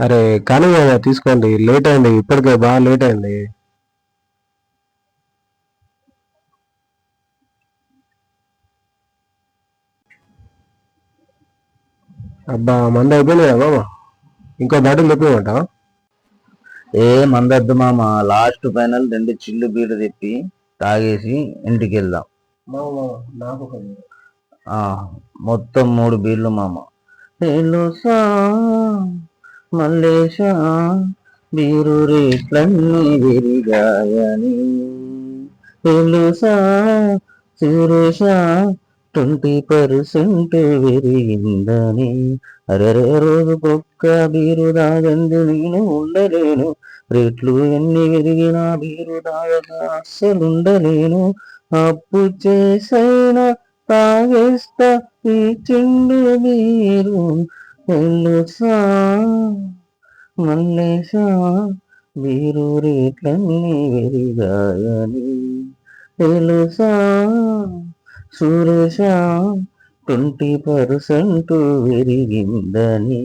అరే కానీ తీసుకోండి, లేట్ అయింది, ఇప్పటికే బాగా లేట్ అయింది. అబ్బా మంది అయిపోయింది కదా మామ, ఇంకో బాటిల్ తెప్పిమంట. ఏ మందద్దు మామ, లాస్ట్ ఫైనల్ 2 చిల్లు బీరు తెప్పి తాగేసి ఇంటికి వెళ్దాం. ఆ మొత్తం 3 బీర్లు మామ. తెలుసా మల్లేశా బీరు రేట్లన్నీ విరిగాయని, తెలుసా సురేషా 20% విరిగిందని. అరరే రోజుకొక్క బీరు దాగంది నేను ఉండలేను, రేట్లు ఎన్ని విరిగినా బీరు దాగక అస్సలుండలేను. అప్పు చేసైనా తాగేస్తా ఈ చెండు బీరు. తెలుసా మల్లేశా బీరు రేట్లన్నీ విరిగాయని, తెలుసా సురేష 20% విరిగిందని.